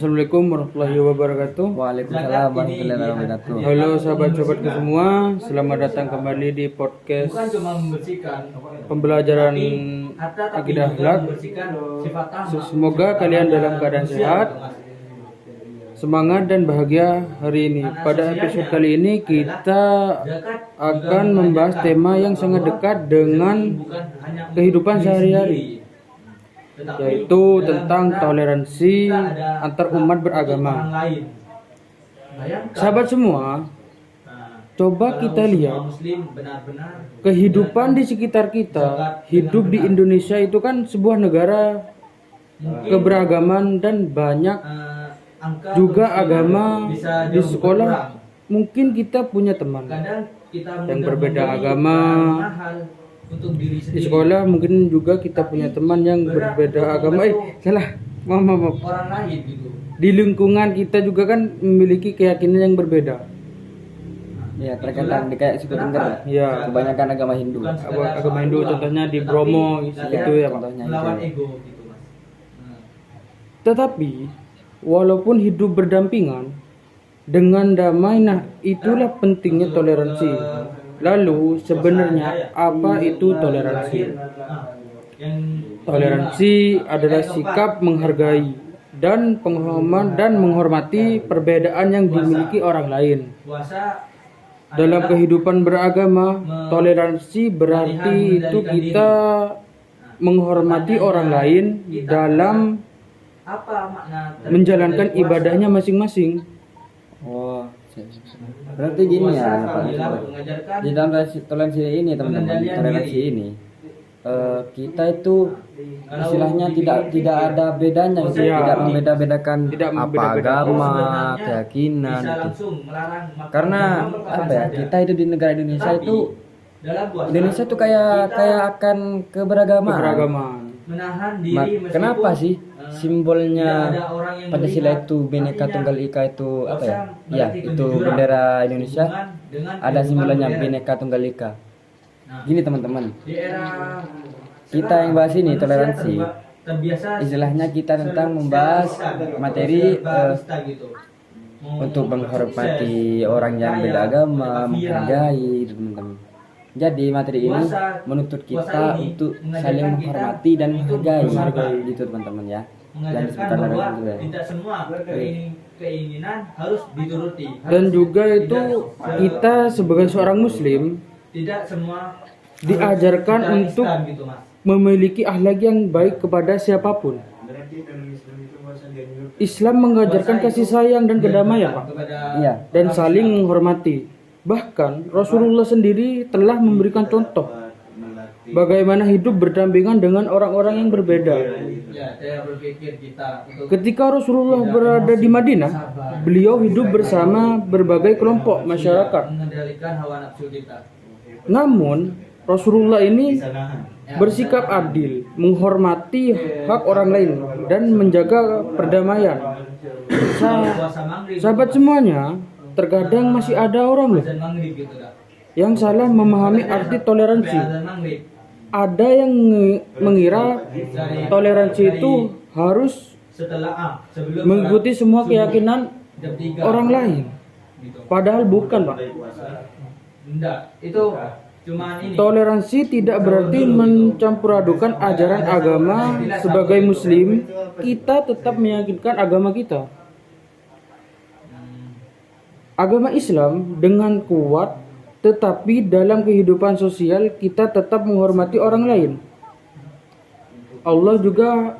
Assalamualaikum warahmatullahi wabarakatuh. Waalaikumsalam warahmatullahi wabarakatuh. Halo sahabat-sahabatku semua, selamat datang kembali di podcast pembelajaran akidah akhlak. Semoga kalian dalam keadaan sehat, semangat dan bahagia hari ini. Pada episode kali ini kita akan membahas tema yang sangat dekat dengan kehidupan sehari-hari, yaitu tentang toleransi antar umat beragama. Sahabat semua, coba kita lihat kehidupan di sekitar kita. Hidup di Indonesia itu kan sebuah negara keberagaman dan banyak juga agama. Di sekolah mungkin kita punya teman yang berbeda agama. Di sekolah mungkin juga kita punya teman yang berbeda agama. Maaf. Di lingkungan kita juga kan memiliki keyakinan yang berbeda. Ya, terkadang di kayak suku Tengger. Ya, Kebanyakan agama Hindu. agama Hindu contohnya di Bromo gitu ya, Pak. Contohnya itu. Tetapi walaupun hidup berdampingan dengan damai, nah itulah pentingnya toleransi. Lalu sebenarnya apa itu toleransi? Toleransi adalah sikap menghargai dan pemahaman dan menghormati perbedaan yang dimiliki orang lain. Dalam kehidupan beragama, toleransi berarti itu kita menghormati orang lain dalam menjalankan ibadahnya masing-masing. Oh, berarti gini ya, Pak. Di dalam toleransi ini, teman-teman, toleransi ini kita itu istilahnya tidak ada bedanya, tidak membeda-bedakan apa agama, keyakinan itu. Karena apa ya, kita itu di negara Indonesia itu kayak akan keberagaman. Kenapa sih simbolnya Pancasila itu Bhinneka Tunggal Ika itu apa ya? Ya, itu bendera Indonesia ada simbolnya Bhinneka Tunggal Ika. Gini teman-teman, kita yang bahas ini toleransi, istilahnya kita tentang membahas materi untuk menghormati orang yang beda agama, menghargai teman-teman. Jadi materi ini menuntut kita untuk saling menghormati dan menghargai gitu teman-teman ya. Dan tidak semua keinginan harus dituruti. Dan juga itu kita sebagai seorang muslim tidak semua diajarkan untuk memiliki akhlak yang baik kepada siapapun. Islam mengajarkan kasih sayang dan kedamaian, Pak. Iya. Dan saling menghormati. Bahkan Rasulullah sendiri telah memberikan contoh bagaimana hidup berdampingan dengan orang-orang yang berbeda. Ketika Rasulullah berada di Madinah, beliau hidup bersama berbagai kelompok masyarakat. Namun Rasulullah ini bersikap adil, menghormati hak orang lain dan menjaga perdamaian. Sahabat semuanya, terkadang masih ada orang loh yang salah memahami arti toleransi. Ada yang mengira toleransi itu harus mengikuti semua keyakinan orang lain. Padahal bukan, Pak. Toleransi tidak berarti mencampuradukan ajaran agama. Sebagai muslim, kita tetap meyakinkan agama kita. Agama Islam dengan kuat, tetapi dalam kehidupan sosial kita tetap menghormati orang lain. Allah juga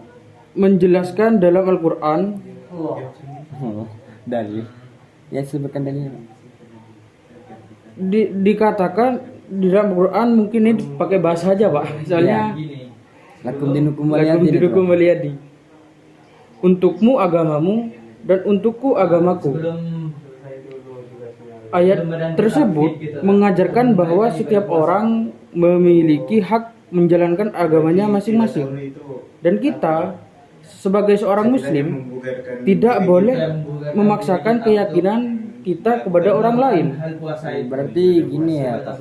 menjelaskan dalam Al-Quran. Dalil. Ya, sebutkan dalilnya. Dikatakan di dalam Al-Quran, mungkin ini pakai bahasa aja, Pak. Soalnya Lakum dinukum waliyadi. Untukmu agamamu dan untukku agamaku. Ayat tersebut mengajarkan bahwa setiap orang memiliki hak menjalankan agamanya masing-masing. Dan kita sebagai seorang muslim tidak boleh memaksakan keyakinan kita kepada orang lain. Berarti gini ya, Pak.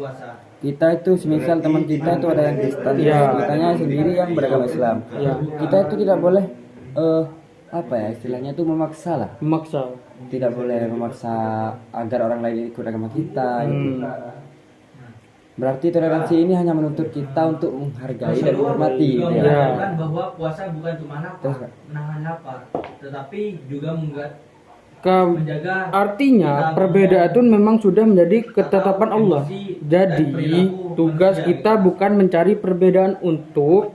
Kita itu semisal teman kita itu ada yang Kristen, Ya. kitanya sendiri yang beragama Islam. Ya. Kita itu tidak boleh apa ya istilahnya itu memaksa lah. Memaksa. Tidak boleh memaksa agar orang lain ikut agama kita gitu. Berarti toleransi ini hanya menuntut kita untuk menghargai dan menghormati gitu ya. mengajarkan bahwa puasa bukan cuma Terus, lapar, menahan lapar, tetapi juga Ke- menjaga Artinya perbedaan itu memang sudah menjadi ketetapan Allah. Jadi tugas kita bukan mencari perbedaan untuk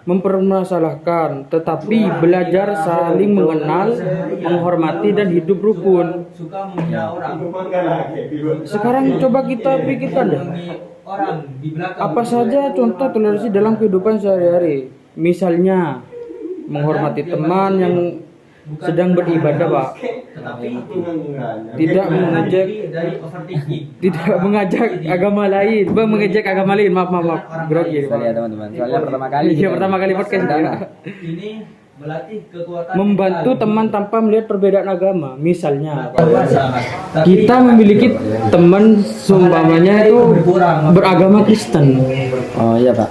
mempermasalahkan, tetapi belajar saling mengenal, menghormati dan hidup rukun. suka menghina orang. Sekarang coba kita pikirkan deh. Orang di belakang. Apa saja contoh toleransi dalam kehidupan sehari-hari? Misalnya menghormati teman yang sedang beribadah, Pak. Tetapi Tidak mengejek dari overthinking. tidak mengajak agama lain, Bang, mengejek agama lain. Maaf, grogi. Sekali ya teman-teman. Soalnya pertama kali. Iya, pertama kali podcast Sedang. Ini melatih kekuatan Membantu mental. teman tanpa melihat perbedaan agama. Misalnya, Puasa. Tapi kita memiliki teman seumpamanya itu beragama Kristen. Oh iya Pak.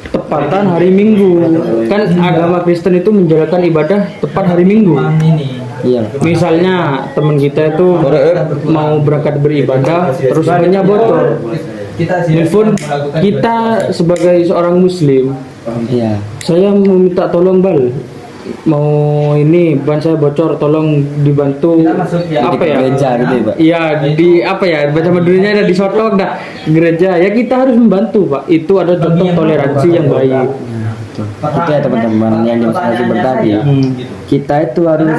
Tepatan hari Minggu. Kan agama Kristen itu menjalankan ibadah tepat hari Minggu. ini Iya. Misalnya teman kita itu mau berangkat beribadah, terus banyak bocor. Telepon kita sebagai seorang Muslim, Iya. saya meminta tolong Bal, mau ini ban saya bocor, tolong dibantu apa ya? Gereja gitu ya Pak. Iya, di apa ya? Baca madurinya ada di sotong dah gereja. Ya kita harus membantu, Pak. Itu ada contoh toleransi yang baik. Itu ya teman-teman yang dimaksud tadi. Kita itu harus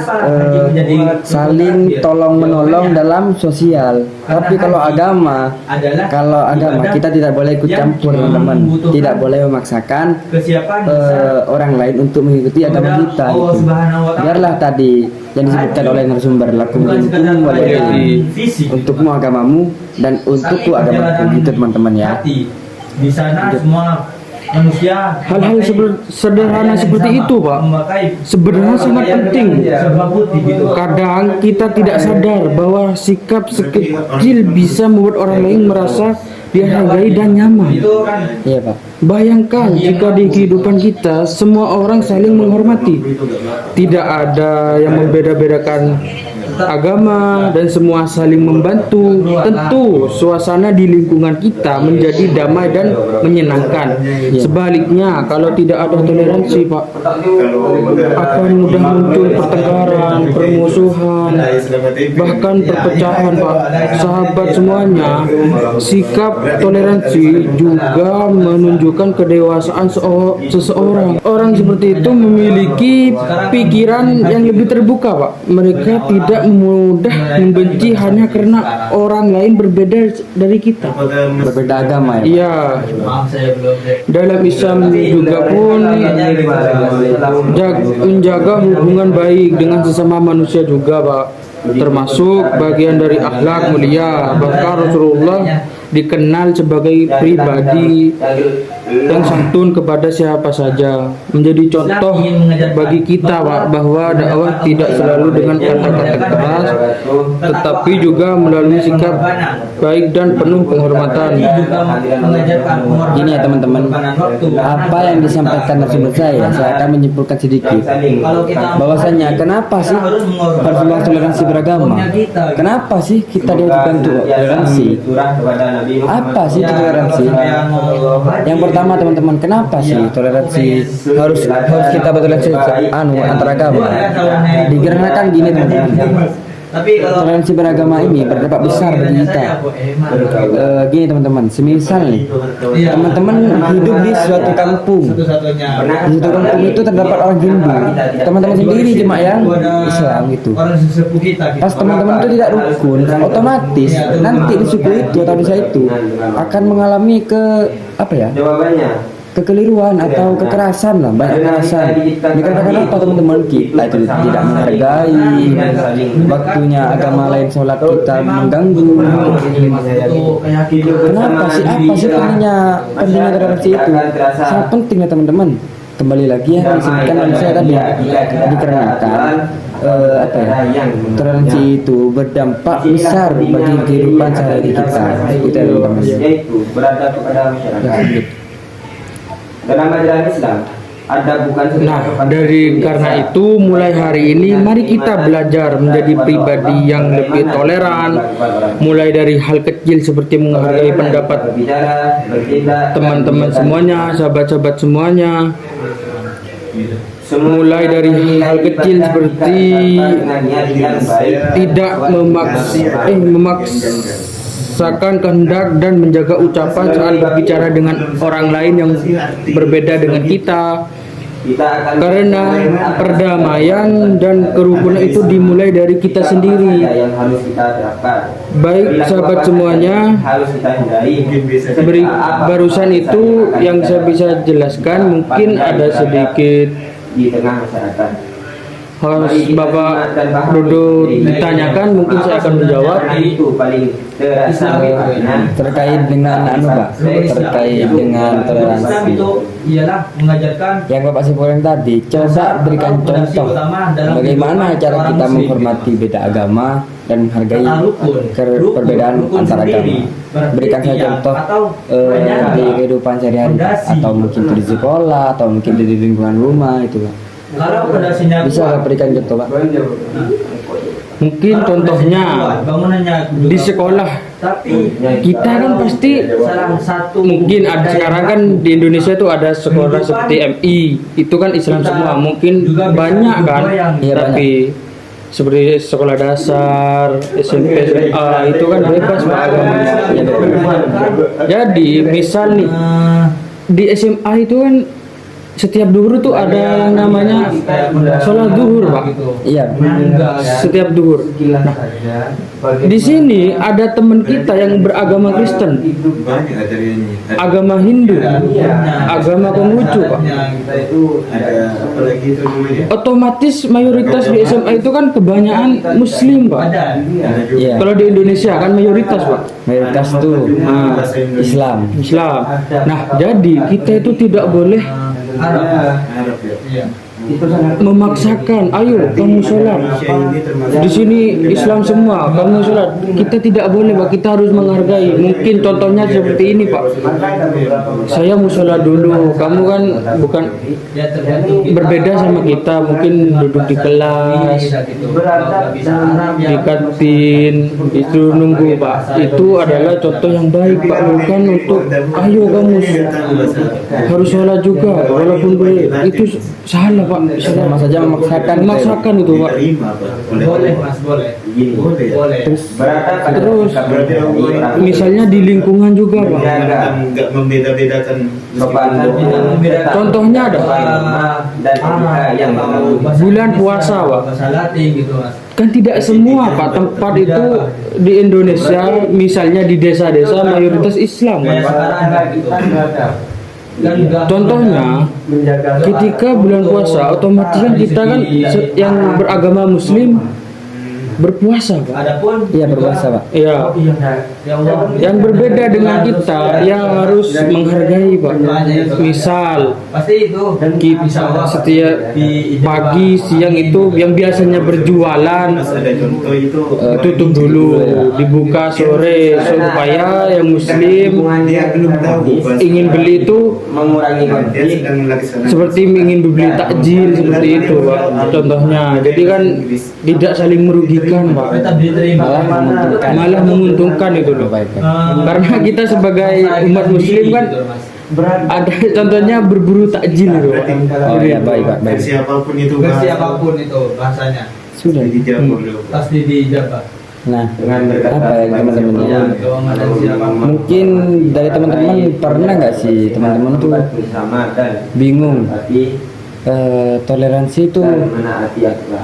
saling tolong menolong dalam sosial. Tapi kalau agama kita tidak boleh ikut campur teman-teman. Tidak boleh memaksakan kesiapan orang lain untuk mengikuti agama kita gitu. Biarlah tadi yang disebutkan oleh narasumber lakum dinukum waliyadin. Untukmu agamamu dan untukku agamaku gitu teman-teman ya. Di sana semua manusia Hal-hal sederhana seperti itu, Pak, sebenarnya sangat penting. Kadang kita tidak sadar bahwa sikap sekecil bisa membuat orang lain merasa dihargai dan nyaman. Iya Pak. Bayangkan jika di kehidupan kita semua orang saling menghormati, tidak ada yang membeda-bedakan agama dan semua saling membantu, tentu suasana di lingkungan kita menjadi damai dan menyenangkan. Sebaliknya, kalau tidak ada toleransi, Pak, akan mudah muncul pertengkaran, permusuhan, bahkan perpecahan, Pak. Sahabat semuanya, sikap toleransi juga menunjukkan kedewasaan seseorang. Orang seperti itu memiliki pikiran yang lebih terbuka, Pak. Mereka tidak mudah membenci hanya karena orang lain berbeda dari kita. Berbeda agama ya Pak. Iya, dalam Islam juga pun menjaga hubungan baik dengan sesama manusia juga, Pak, termasuk bagian dari akhlak mulia. Bahkan Rasulullah dikenal sebagai pribadi yang santun kepada siapa saja, menjadi contoh bagi kita, Pak, bahwa dakwah tidak selalu dengan kata-kata keras, tetapi juga melalui sikap baik dan penuh penghormatan. Gini ya teman-teman, apa yang disampaikan narasumber saya akan menyimpulkan sedikit bahwasanya kenapa sih harus membahas toleransi beragama? Kenapa sih kita diwajibkan untuk toleransi? Apa sih toleransi? Yang pertama teman-teman, kenapa sih toleransi harus kita bertoleransi antar agama? Dikarenakan gini teman-teman, toleransi beragama ini berdampak besar bagi kita. Gini teman-teman, semisal nih teman-teman hidup di suatu kampung, di suatu kampung itu terdapat orang Hindu, teman-teman sendiri cuma yang Islam gitu. Pas teman-teman itu tidak rukun, otomatis nanti di suku itu atau desa itu akan mengalami kekeliruan atau kekerasan lah, banyak kekerasan. Dikarenakan apa teman-teman? Kita itu tidak menghargai, waktunya agama lain sholat kita mengganggu. Kenapa sih? Apa sih pentingnya toleransi itu? Sangat penting ya teman-teman. Kembali lagi yang disebutkan oleh saya tadi, dikarenakan toleransi itu berdampak besar bagi kehidupan sehari-hari kita. Itu ya teman-teman. Yaitu berada kepada masyarakat. Dalam ajaran Islam, ada bukan Nah, karena itu mulai hari ini mari kita belajar menjadi pribadi yang lebih toleran, mulai dari hal kecil seperti menghargai pendapat teman-teman semuanya, sahabat-sahabat semuanya. Mulai dari hal kecil seperti tidak memaksakan kehendak dan menjaga ucapan saat berbicara dengan orang lain yang berbeda dengan kita. Karena perdamaian dan kerukunan itu dimulai dari kita sendiri. Baik sahabat semuanya, barusan itu yang saya bisa jelaskan, mungkin ada sedikit di tengah masyarakat. harus Bapak Dodo ditanyakan, mungkin saya akan menjawab. Itu paling terkait dengan Pak, terkait dengan Islam toleransi itu ialah mengajarkan yang Bapak simpulkan tadi. Coba berikan contoh bagaimana cara kita menghormati beda agama dan menghargai perbedaan antar agama. Berikan saya contoh di kehidupan sehari-hari, atau mungkin di sekolah, atau mungkin di lingkungan rumah itu Pak. Kalau fondasinya Bisa kuat, Bapak berikan contoh Pak? Mungkin contohnya bangunannya di sekolah tapi kita kan pasti salah satu mungkin ada sekarang kan di Indonesia itu ada sekolah seperti MI, itu kan Islam semua, mungkin banyak kan, Iya, tapi seperti sekolah dasar, SMP, SMA itu kan bebas Pak agamanya. Jadi misal nih di SMA itu kan setiap duhur itu ada yang namanya sholat duhur Pak. Iya. Setiap duhur. Nah, di sini ada teman kita yang beragama Kristen, agama Hindu, agama Konghucu Pak. Otomatis mayoritas di SMA itu kan kebanyakan Muslim Pak. Iya. Kalau di Indonesia kan mayoritas Pak, Mayoritas tuh Islam. Islam. Nah, jadi kita itu tidak boleh memaksakan, ayo kamu sholat. Di sini Islam semua, kamu sholat. Kita tidak boleh Pak, kita harus menghargai. Mungkin contohnya seperti ini Pak. Saya mau sholat dulu, kamu kan bukan berbeda sama kita, mungkin duduk di kelas, di kantin, itu nunggu Pak. Itu adalah contoh yang baik Pak, bukan untuk ayo kamu harus sholat juga, walaupun itu salah Pak. Sama saja memaksakan itu Pak. boleh Mas, boleh. Boleh. Terus misalnya di lingkungan juga Pak. Enggak membeda-bedakan Contohnya ada bulan puasa Pak. Gitu Mas. Kan tidak semua Pak tempat itu di Indonesia, misalnya di desa-desa mayoritas Islam kan, Kayak Pak. sekarang gitu. Contohnya ketika bulan puasa otomatis kan kita kan yang beragama Muslim berpuasa Pak. Adapun Iya, berpuasa Pak. Iya. ya Allah, Yang berbeda dengan kita yang harus menghargai Pak. Misal pasti itu kita setiap pagi siang itu yang biasanya berjualan ada contoh itu tutup dulu, dibuka sore supaya yang Muslim dia belum tahu ingin beli itu Mengurangi dia konflik. sedang melaksanakan seperti ingin beli takjil seperti itu Pak. Contohnya, jadi kan tidak saling merugikan Pak, tetap diterima. malah menguntungkan itu loh. Karena kita sebagai umat Muslim kan ada contohnya berburu takjil itu Pak. Oh iya, baik Pak, baik. siapapun itu Versi apapun itu bahasanya Sudah. dijawab pasti dijawab. Nah, apa ya teman-teman ya? Ya, keuangan dan siapapun. Mungkin dari teman-teman pernah nggak sih teman-teman tuh bingung toleransi itu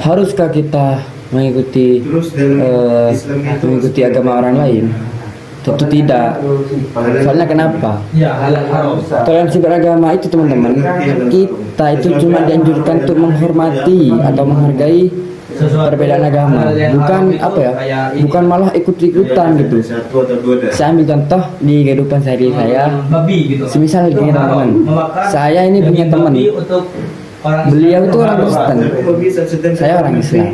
haruskah kita mengikuti terus dalam Islam itu mengikuti agama orang lain? Tentu tidak. Soalnya kenapa? Ya, halal haram. Toleransi beragama itu teman-teman, kita itu cuma dianjurkan untuk menghormati atau menghargai perbedaan agama, bukan apa ya, bukan malah ikut-ikutan gitu. satu atau dua dah. Saya ambil contoh di kehidupan sehari saya. Babi gitu. Semisal gini teman-teman, saya ini punya teman, Babi untuk orang beliau itu orang Kristen, saya orang Islam.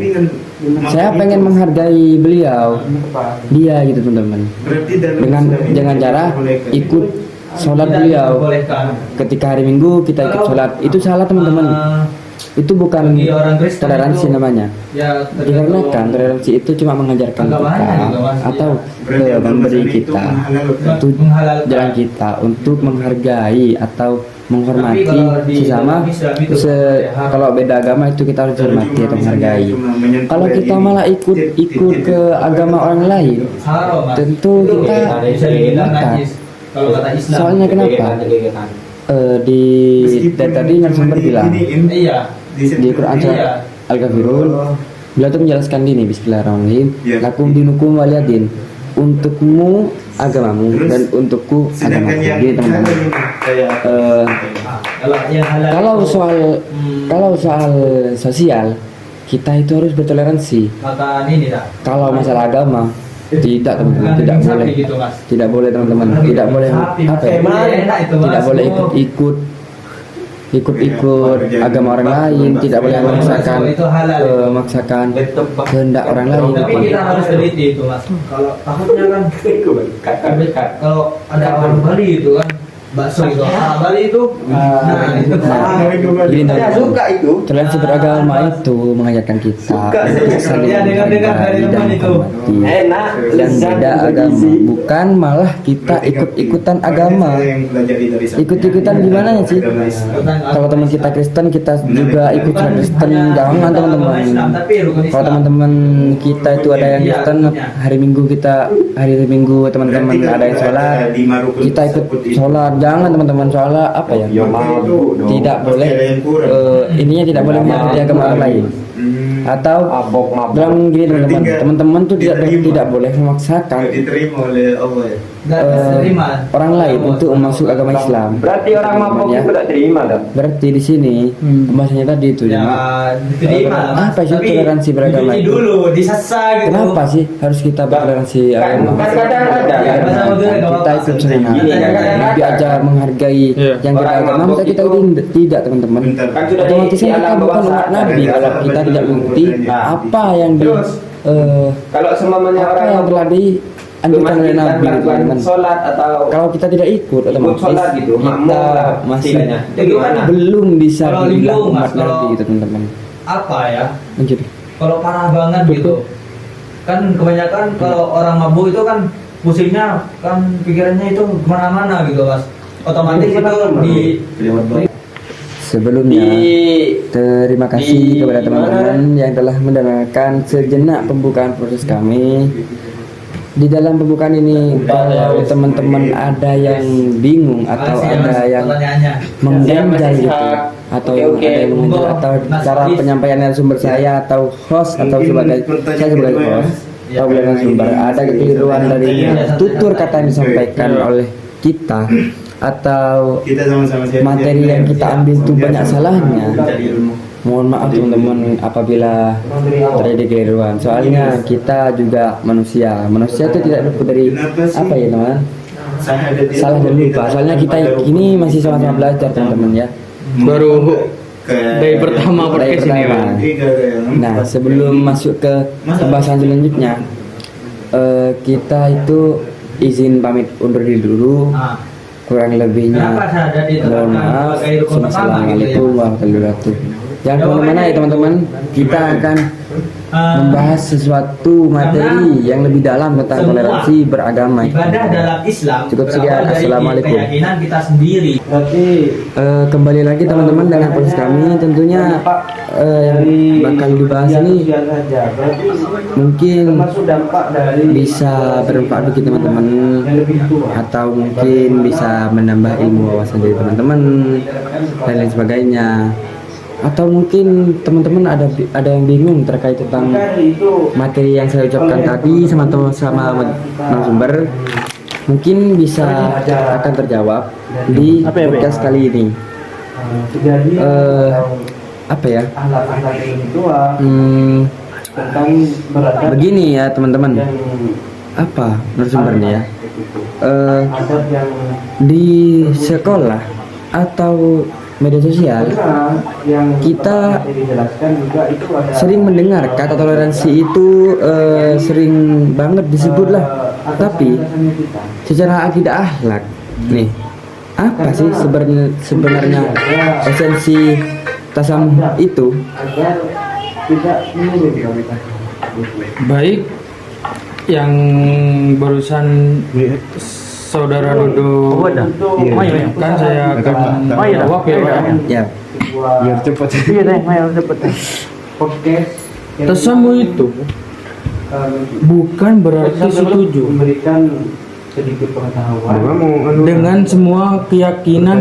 Saya pengen menghargai beliau, dia gitu teman-teman, Berarti dalam dengan Islam ini cara diperbolehkan. ikut sholat tidak beliau. diperbolehkan. Ketika hari Minggu kita ikut sholat, itu salah teman-teman. Itu bukan bagi orang Kristen toleransi itu, namanya. Ya, Dikarenakan toleransi itu cuma mengajarkan Agamanya kita juga masih, atau Berarti agama memberi sana itu kita menghalalkan. untuk menghalalkan. jalan kita untuk menghargai atau menghormati Tapi kalau di sesama. dalam Islam itu Kalau beda agama itu kita harus hormati atau menghargai. Kalau kita malah ikut ke agama orang lain, haram, Mas. tentu Itu kita bisa dibilang murtad. najis kalau kata Islam. Soalnya kenapa? Di dari tadi narasumber bilang Iya. di Quran surat Al-Kafirun, beliau tuh menjelaskan ini Bismillahirrahmanirrahim. Ya. Lakum dinukum waliyadin, untukmu agamamu Terus, dan untukku sedangkan agamaku. yang Jadi teman-teman, kayak Kalau yang halal kalau itu, soal sosial kita itu harus bertoleransi. maka ini tak. Kalau masalah agama tidak teman-teman, tidak Sapi boleh, gitu, Mas. tidak boleh teman-teman, tidak boleh Sapi, apa ya? Mas. Enak itu, Mas. Tidak boleh ikut agama orang lain, tidak boleh memaksakan Itu halal. memaksakan kehendak orang lain. Tapi kita harus teliti itu, Mas. Kalau takutnya kan kalau ada orang Bali itu kan bakso itu Bali itu itu Ini saya suka itu. toleransi beragama itu mengajarkan kita untuk saling Ya, dengar-dengar dari menghargai dan teman itu. menghormati dan beda agama, bukan malah kita ikut-ikutan agama. Ikut-ikutan gimana sih? Kalau teman kita Kristen, kita juga ikut sholat Kristen. Jangan teman-teman. Kalau teman-teman kita itu ada yang Kristen, hari Minggu teman-teman ada yang sholat, kita ikut sholat. Jangan teman-teman, soalnya apa ya? Tidak boleh ininya tidak boleh mengikuti agama orang lain. Atau dalam gini teman-teman tuh tidak boleh memaksakan diterima oleh Allah ya. orang lain untuk masuk agama Islam. Berarti orang mabuk Ya. itu tidak terima dong. Berarti di sini pembahasannya tadi itu Ya, ya. diterima lah, Mas. Apa sih Tapi toleransi beragama dicuci itu? dulu, disasa gitu. Kenapa sih harus kita bertoleransi agama? Kan kadang ada Ya, kan. masa udah nggak Kita apa-apa. ikut sana, Gini, kadang-kadang Nabi ada. aja menghargai yang Orang beragama, mabuk masa kita itu tidak teman-teman. Bentar. Kan sudah Otomatis di kita alam bukan bawah umat sadar. Nabi kalau kita tidak mengikuti Nah. apa yang Kalau semuanya apa orang yang mabuk telah dianjurkan oleh Nabi gitu, melakukan teman-teman. sholat atau Kalau kita tidak ikut otomatis sholat gitu, makmum kita lah masih istilahnya. Itu gimana? belum bisa Kalau dibilang linglung, umat Mas, kalau- Nabi gitu teman-teman. Apa ya? Lanjut. Kalau parah banget gitu. Kan kebanyakan kalau orang mabuk itu kan pusingnya kan pikirannya itu kemana-mana gitu, Mas. Otomatis itu di Sebelumnya terima kasih di kepada teman-teman yang telah mendengarkan sejenak pembukaan proses kami. Di dalam pembukaan ini, kalau teman-teman ada yang bingung atau Makasih ya, Mas, ada yang pertanyaannya. mengganjal gitu, atau Oke. ada yang mengganjal atau Mas cara Faiz. penyampaian narasumber saya atau host atau sebagai saya sebagai host atau sebagai narasumber ada kekeliruan dari tutur kata yang disampaikan oleh kita atau Kita sama-sama siap-siap materi yang kita ambil itu banyak salahnya. mencari ilmu. Mohon maaf teman-teman apabila terjadi kekeliruan. Soalnya kita juga manusia. Manusia itu tidak luput dari apa ya teman? Salah dan lupa. Soalnya kita ini masih sama-sama belajar teman-teman ya. Baru Kayak- dari pertama Dari podcast ini, pertama. Bang. Nah sebelum masuk ke pembahasan selanjutnya, kita itu izin pamit undur diri dulu. Ah. Kurang lebihnya Kenapa saya ada di mohon tengah maaf. sebagai rukun pertama gitu Assalamualaikum ya? warahmatullahi wabarakatuh. Jangan kemana-mana ya teman-teman. Kita akan membahas sesuatu materi yang lebih dalam tentang semua toleransi beragama. ibadah dalam Islam Cukup sekian. berawal dari Assalamualaikum. keyakinan kita sendiri. Kembali lagi teman-teman dengan proses kami. Tentunya yang bakal dibahas ini mungkin bisa bermanfaat bagi teman-teman atau mungkin bisa menambah ilmu wawasan dari teman-teman dan lain sebagainya. Atau mungkin teman-teman ada yang bingung terkait tentang materi yang saya ucapkan tadi sama narasumber, mungkin bisa akan terjawab di podcast kali ini. Apa ya? Begini ya teman-teman. Apa narasumbernya ya? Di sekolah atau media sosial kita sering mendengar kata toleransi itu sering banget disebut lah, tapi secara akidah akhlak nih apa sih sebenarnya esensi tasam itu? Baik, yang barusan saudara Dodo kan saya akan jawab ya Pak. Ya, Biar cepat. Tasamu itu bukan berarti setuju dengan semua keyakinan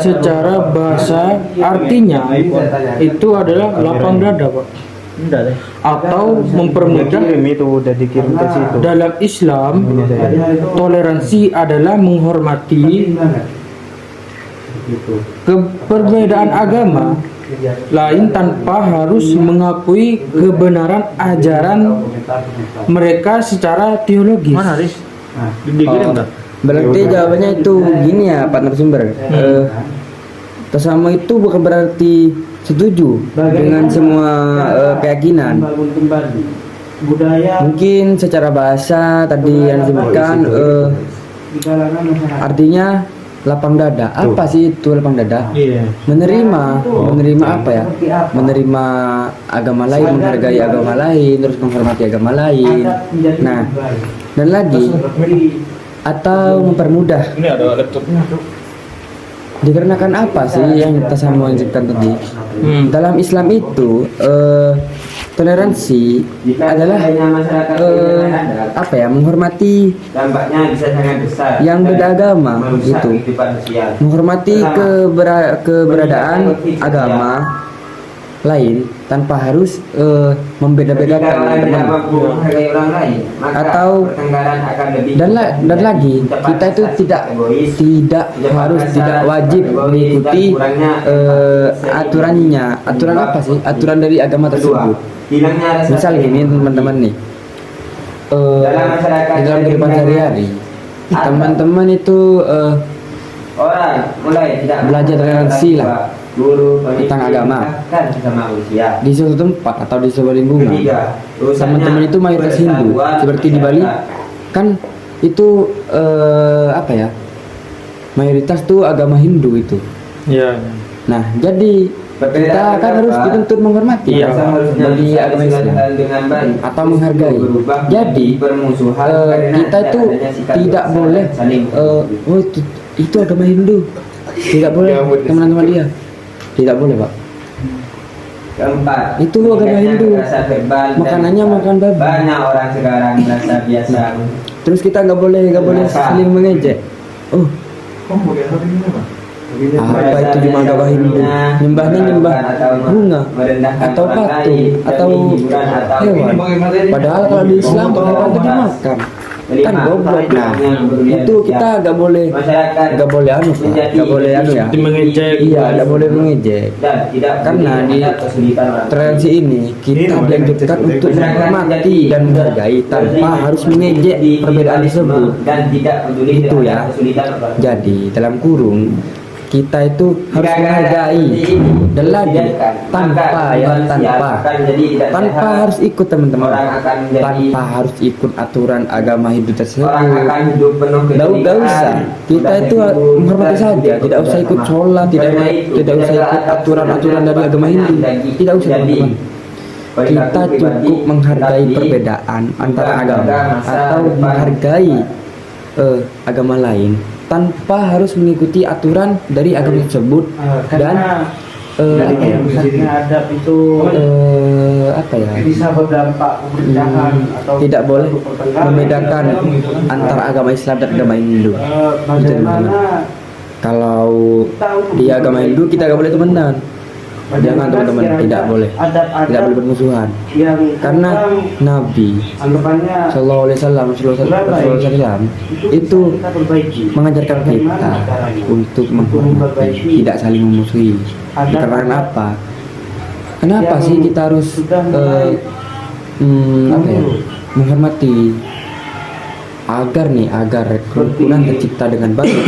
secara bahasa. Artinya itu adalah lapang dada Pak, atau mempermudah. Itu udah dikirim ke situ. Dalam Islam, toleransi adalah menghormati keberbedaan agama lain tanpa harus mengakui kebenaran ajaran mereka secara teologis. berarti jawabannya itu gini ya Pak narasumber. Tasama itu bukan berarti setuju dengan semua keyakinan. Mungkin secara bahasa tadi yang disebutkan artinya lapang dada. Apa sih itu lapang dada? Menerima apa ya? Menerima agama lain, menghargai agama lain, terus menghormati agama lain. Nah, dan lagi atau mempermudah. Ini ada laptopnya. Dikarenakan apa sih yang kita sama lanjutkan tadi? Dalam Islam itu toleransi adalah apa ya, menghormati Dampaknya bisa sangat besar. yang beda agama Merusak itu, kehidupan sosial. menghormati keberadaan agama lain tanpa harus membeda-bedakan Jika orang tidak teman. mampu menghargai orang lain, maka Atau- pertengkaran akan lebih Dan lagi kita itu tidak harus, tidak wajib mengikuti aturannya. Aturan apa sih? Aturan dari agama tersebut. hilangnya rasa Misal gini teman-teman nih, di dalam kehidupan sehari-hari teman-teman itu orang mulai tidak belajar toleransi lah guru tentang agama sama usia. di suatu tempat atau di sebuah lingkungan. Ketiga, Teman-teman itu mayoritas Hindu, seperti di Bali kan itu apa ya, mayoritas tuh agama Hindu itu. Ya. Nah jadi kita kan harus dituntut menghormati Iya. bagi agama Islam atau menghargai. Jadi kita itu tidak boleh oh itu agama Hindu, tidak boleh teman-teman dia, tidak boleh Pak. Keempat, Itu agama Hindu. rasa verbal dan Makanannya makan babi. banyak orang sekarang merasa biasa. Terus kita nggak boleh saling mengejek. Oh apa itu cuma agama Hindu? Nyembahnya nyembah bunga atau patung atau hewan. Padahal kalau di Islam hewan itu dimakan. Kan goblok. Nah itu kita nggak boleh anu Pak. Nggak boleh anu ya. Mengejek. Iya, nggak boleh mengejek. Dan tidak Karena di kesulitan orang. toleransi ini kita dianjurkan untuk menghormati dan menghargai tanpa harus mengejek perbedaan tersebut. Dan tidak peduli Itu dengan ya. kesulitan orang. Jadi dalam kurung kita itu harus menghargai dan lagi tanpa harus ikut teman-teman, tanpa harus ikut aturan agama Hindu tersebut. Orang akan hidup penuh Nggak usah, kita itu menghormati saja, tidak usah ikut sholat, tidak usah ikut aturan-aturan dari agama Hindu, tidak usah teman-teman. Kita cukup menghargai perbedaan antara agama atau menghargai agama lain tanpa harus mengikuti aturan dari agama tersebut dan apa ya, adab itu apa ya, bisa berdampak perpecahan atau tidak boleh membedakan antara agama Islam dan agama Hindu. Gitu, teman-teman. Kalau di agama Hindu kita nggak boleh temenan, jangan teman-teman, tidak boleh bermusuhan karena Nabi anggapannya Sallallahu Alaihi Wasallam itu mengajarkan kita untuk menghormati, tidak saling memusuhi. Karena apa? Kenapa sih kita harus apa ya, menghormati agar kerukunan tercipta dengan baik,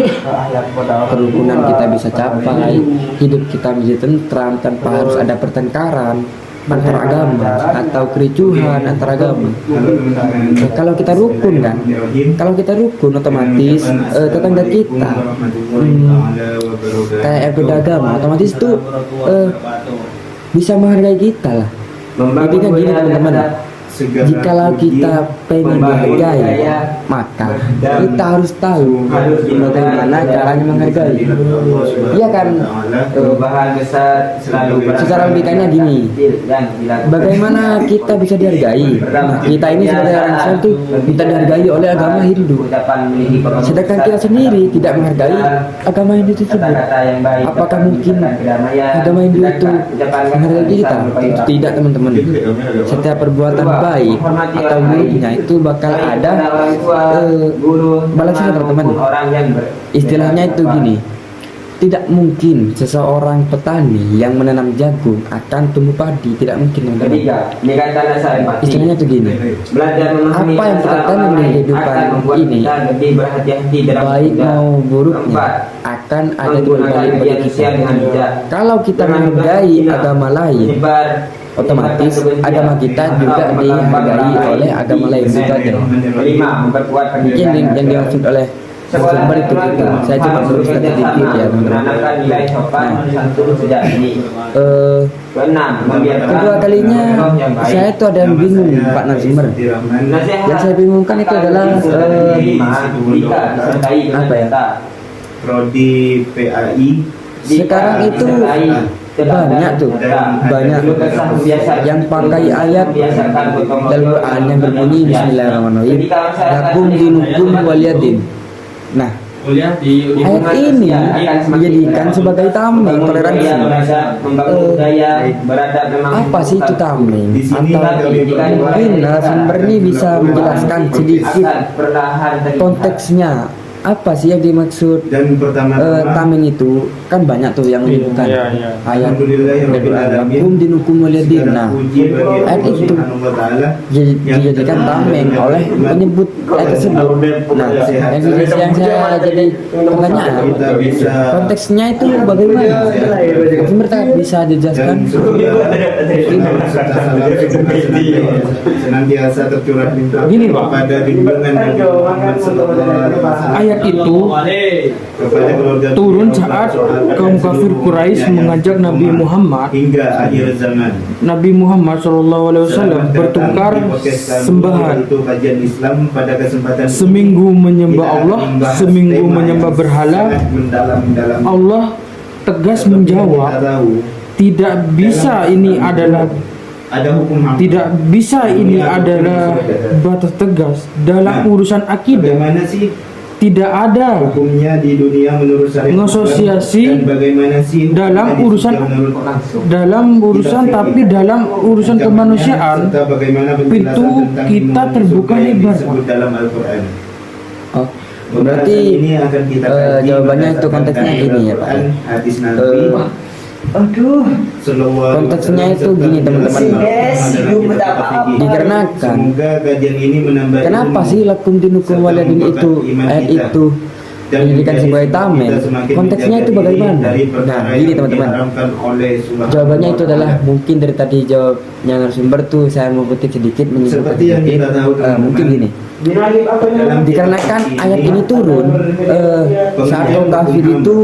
kerukunan kita bisa capai, hidup kita menjadi tentram tanpa harus ada pertengkaran. antar agama atau kericuhan antar agama. Kalau kita rukun kan, kalau kita rukun otomatis tetangga kita kayak beda agama otomatis tuh bisa menghargai kita lah. Jadi kan gini teman-teman, jikalau kita pengen dihargai, maka kita harus tahu bagaimana caranya menghargai. Iya kan? Perubahan besar selalu Secara logikanya gini, bagaimana kita bisa dihargai? Nah, kita ini sebagai orang Islam tuh kita dihargai oleh agama Hindu. Sedangkan kita sendiri tidak menghargai agama Hindu tersebut. Apakah mungkin agama Hindu itu menghargai kita? Itu tidak teman-teman. Setiap perbuatan baik atau buruknya itu bakal ada balasnya teman-teman. Istilahnya itu gini, tidak mungkin seseorang petani yang menanam jagung akan tumbuh padi, tidak mungkin teman-teman. Istilahnya itu gini, apa yang kita tanam di kehidupan ini, baik mau buruknya, akan ada timbal balik bagi kita. Kalau kita menghargai agama lain, otomatis agama kita juga dihargai oleh agama lain juga aja. Mungkin yang dimaksud oleh sumber itu gitu. Saya cuma meluruskan sedikit ya teman-teman. Kedua kalinya saya itu ada yang bingung Pak narasumber. Yang saya bingungkan itu adalah apa ya? Prodi PAI Sekarang itu banyak tuh, banyak yang pakai ayat Al-Quran yang berbunyi Bismillahirrahmanirrahim, lakum dinukum waliyadin. Nah, ayat ini dijadikan sebagai tameng toleransi. Apa sih itu tameng? Atau mungkin narasumber ini bisa menjelaskan sedikit konteksnya. Apa sih yang dimaksud tameng itu? Kan banyak tuh yang menyebutkan ayat lakum dinukum waliyadin. Nah, ayat itu dijadikan tameng oleh menyebut ayat tersebut. Nah, yang saya jadi pertanyaan, konteksnya itu bagaimana? Mereka bisa dijelaskan? Senantiasa tercurah minta Gini, Pak. pada junjungan Nabi Muhammad SAW. Ayat itu turun saat kaum kafir Quraisy mengajak Nabi Muhammad hingga akhir zaman. Nabi Muhammad SAW bertukar sembahan. Itu kajian Islam pada kesempatan Seminggu menyembah Allah, seminggu menyembah berhala. Allah tegas menjawab, tidak bisa ini adalah ada hukum ham. tidak bisa ini adalah batas tegas dalam urusan akidah. Bagaimana sih Tidak ada hukumnya di dunia menurut syariat Negosiasi dan bagaimana sih dalam hukumnya di urusan- dunia menurut dalam urusan, tapi dalam urusan kemanusiaan serta bagaimana penjelasan pintu tentang kita ilmu terbuka surga yang lebar. disebut dalam Al-Quran. Oh, Pembahasan berarti ini akan kita kaji jawabannya itu berdasarkan konteksnya dalil gini ya Pak. Al-Quran, hadis Nabi Sallallahu alaihi Konteksnya wasallam, itu serta gini, teman-teman. penjelasan dalam kitab fikih. Dikarenakan Semoga kajian ini menambah kenapa ilmu sih lakum dinukum serta waliyadin itu memperkuat iman ayat kita. itu Dan dijadikan menjadi sebagai sebab tameng? kita semakin Konteksnya menjaga itu diri bagaimana? dari perkara Nah, yang gini teman-teman. diharamkan oleh Subhanahu Jawabannya wa itu adalah ta'ala. mungkin dari tadi jawabnya narasumber tuh saya mau petik sedikit menyimpulkan Seperti yang sedikit. kita tahu, teman-teman. Mungkin gini. Dalam Dikarenakan kitab ayat ini turun saat kaum kafir itu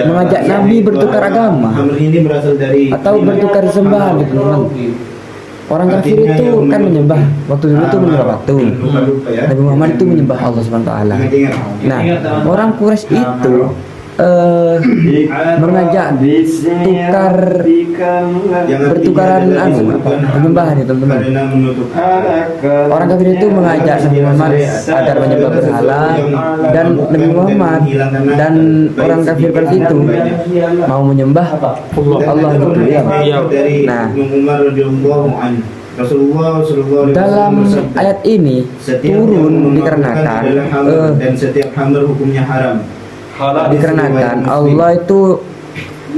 mengajak Nabi bertukar agama Amr ini berasal dari atau bertukar sembahan gitu teman. Orang kafir itu kan menyembah, waktu dulu itu menyembah patung. Nabi Muhammad itu menyembah Allah SWT. Nah, orang Quraisy itu mengajak tukar bertukaran penyembahan ya teman-teman. Orang kafir itu mengajak Nabi Muhammad agar menyembah berhala, dan Nabi Muhammad dan orang kafir itu mau menyembah Allah gitu ya. Nah, dalam ayat ini turun dikarenakan dan setiap hammer hukumnya haram. dikarenakan Allah itu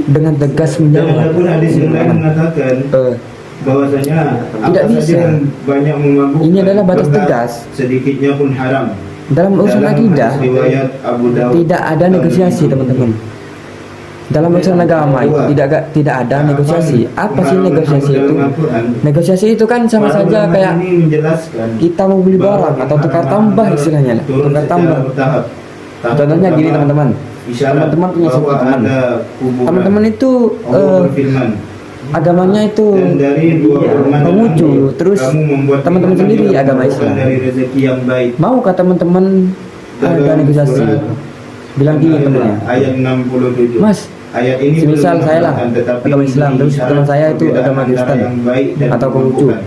dengan tegas Dan menjawab. adapun hadis yang lain mengatakan bahwasanya Tidak apa bisa. saja yang banyak memabukkan Ini adalah batas maka tegas. sedikitnya pun haram. Dalam urusan Dalam akidah hadis riwayat Abu Dawud tidak ada negosiasi teman-teman. dalam urusan agama itu tidak ada negosiasi. Apa sih negosiasi itu? Negosiasi itu kan sama saja kayak kita mau beli barang atau tukar tambah istilahnya lah. Tukar tambah. Contohnya gini teman-teman. Teman-teman punya satu teman. Teman-teman itu agamanya itu Konghucu, terus teman-teman sendiri agama Islam. Maukah teman-teman ada negosiasi? Bilang gini temennya, ayat 67. Mas, Ayat ini semisal belum saya lah mengatakan, tetapi agama Islam, terus isyarat teman saya itu tidak agama ada Kristen yang baik dan atau Konghucu. bukan.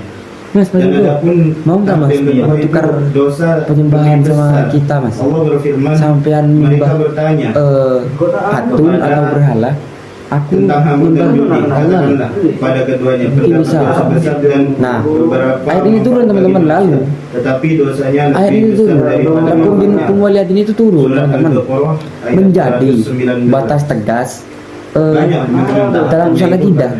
Mas, Dan itu adapun mau nggak mas takdir mau itu tukar dosa penyembahan lebih sama besar. kita mas? Allah berfirman, Sampean mereka menyembah bertanya patung atau berhala, aku tentang hamba dan menyembah judi, Allah. katakanlah pada keduanya Mungkin terdapat bisa. dosa besar dan Nah, beberapa ayat ini turun teman-teman lalu. tetapi dosanya Ayat lebih ini besar turun, daripada lakum dinukum waliyadin itu turun Surat teman-teman, Al-Baqarah ayat menjadi 119. batas tegas Banyak dalam urusan akidah.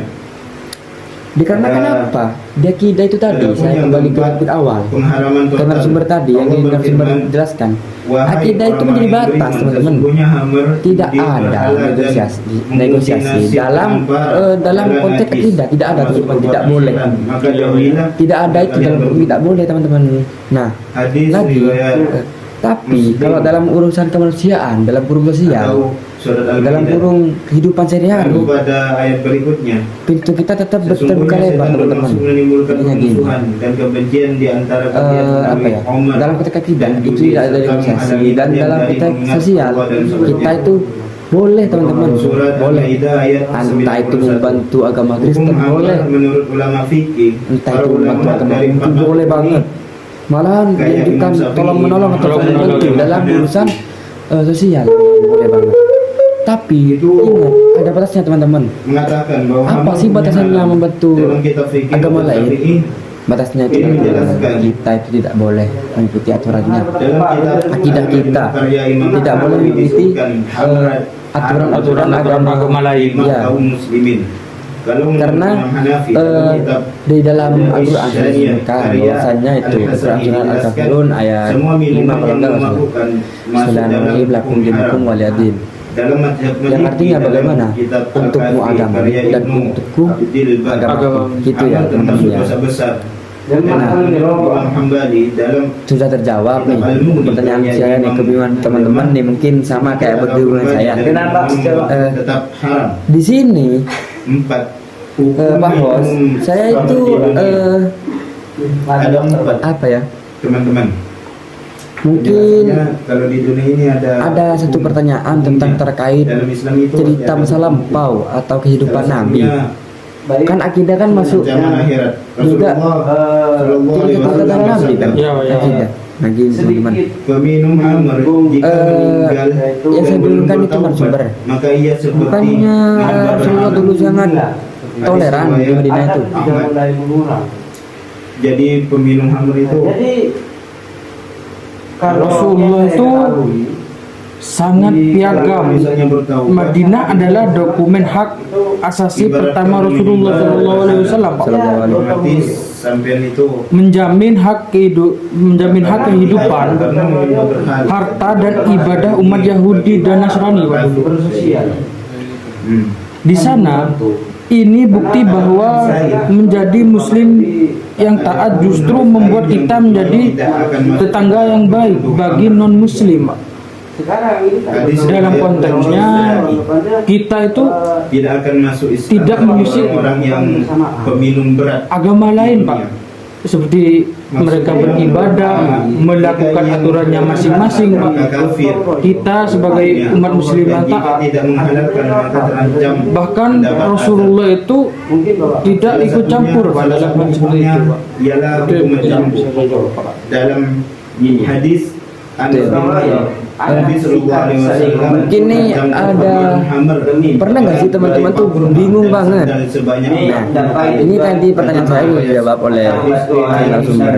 Dikarenakan apa? Di akidah itu tadi saya kembali ke topik awal. Pengharaman total. Karena sumber tadi yang Allah narasumber berfirman, jelaskan. "Wahai Akidah itu orang menjadi yang batas beriman, teman-teman. sesungguhnya hammer, Tidak judi, ada berhala, dan negosiasi dalam menggunakan dalam jalan konteks najis, akidah tidak ada termasuk teman-teman, tidak perbuatan boleh. syaitan. Maka jauhilah Tidak ada itu dalam hukum tidak boleh teman-teman. Nah, hadis lagi riwayat tapi Muslim. kalau dalam urusan kemanusiaan, dalam kurung sosial, atau surat dalam Al-Maidah. kurung kehidupan sehari-hari, Lalu pada ayat berikutnya, pintu kita tetap terbuka sesungguhnya lebar setan teman-teman. bermaksud menimbulkan Intinya gini. permusuhan dan kebencian di antara kalian Apa melalui ya? Umar Dalam konteks akidah dan itu judi, tidak ada serta negosiasi, menghadapi dan kalian dalam dari konteks mengingat sosial Allah dan kita sebagainya. itu boleh teman-teman, Surat boleh. Al-Maidah ayat Entah itu 91. membantu agama Hukum Kristen hammer boleh, menurut ulama fikih, entah para itu membantu ulama agama dari Hindu empat boleh mazhab ini, banget. Malahan Kayak dianjurkan Imam Syafi'i, tolong menolong atau Imam membantu Syafi'i, dalam Imam urusan sosial boleh banget. Tapi Itu- ingat ada batasnya teman-teman. mengatakan bahwa Apa hammer sih batasannya punya membantu dalam kitab fikih agama Imam lain? Syafi'i, Batasnya itu Ini teman-teman. menjelaskan. Kita itu tidak boleh mengikuti aturannya. dalam kitab Akidah kita karya Imam tidak Syafi'i boleh mengikuti disebutkan hammer aturan-aturan agama lain Iya. kaum muslimin. Kalau menurut Karena Imam Hanafi, dalam kitab di dalam Al-Quran Syariah, disebutkan karya bahwasanya itu Al-Hasan Al-Quran dijelaskan, Al-Kafirun ayat semua 5 minuman kalau yang enggak salah. memabukkan masuk dalam Bismillahirrahmanirrahim lakum hukum dinukum haram. waliyadin. Dalam mazhab Yang Maliki, artinya dalam bagaimana? kitab Untukmu Al-Kafi, agama karya dan Ibnu untukku Abdil Bar. agama. Gitu ya Hammer teman-teman termasuk ya. dosa besar. Dan Nah, masalah Imam Hambali dalam Sudah terjawab nih pertanyaan saya nih, kebingungan teman-teman nih mungkin sama kayak kebingungan saya. Kenapa tetap haram. Di sini 4. Pak Bos, saya itu ada 4 apa ya? teman-teman. Mungkin Penjelasannya, kalau di dunia ini ada satu pertanyaan tentang terkait dalam Islam itu cerita ada masa lampau atau kehidupan salah Nabi. satunya Kan akidah kan masuk ancaman akhirat. juga Sallallahu alaihi cerita tentang wasallam Nabi kan? bersabda, Akidah. Nah gini teman-teman. peminum hammer jika meninggal yang saya dan belum bingungkan itu bertaubat, narasumber. maka ia seperti Bukannya hamba Rasulullah berhala. dulu sangat Hadis toleran di riwayat Madinah itu. sudah mulai mengurang. Jadi peminum hammer itu Jadi kalau Rasulullah yang saya itu ketahui, sangat piagam. misalnya bertaubat, Madinah adalah dokumen hak asasi pertama Rasulullah SAW, Pak. Sallallahu alaihi wasallam. otomatis sampean itu menjamin hak kehidupan, karena menyembah berhala. harta dan ibadah umat Yahudi dan Nasrani, Pak, dulu. bersosial. Di sana ini bukti bahwa menjadi muslim yang taat justru membuat kita menjadi tetangga yang baik bagi non muslim, Pak. Sekarang ini kan Hadis Dalam riwayat konteksnya kita itu tidak akan masuk Islam tidak mengusik orang yang peminum berat. agama lain, Pak, seperti mereka beribadah, melakukan aturannya masing-masing, Pak. Maka kafir. Kita sebagai umat muslim yang Dan jika taat, tidak menghalalkan maka terancam bahkan mendapat Rasulullah itu mungkin Bapak tidak azab. ikut campur pada Salah zaman satu seperti itu, hukumnya Pak. ialah hukum campur. Dalam hadis Anas bin Malik, Nabi sallallahu alaihi wasallam Mungkin nih ada pernah nggak sih teman-teman tuh bingung banget. Nah, ini tadi pertanyaan saya belum dijawab oleh narasumber.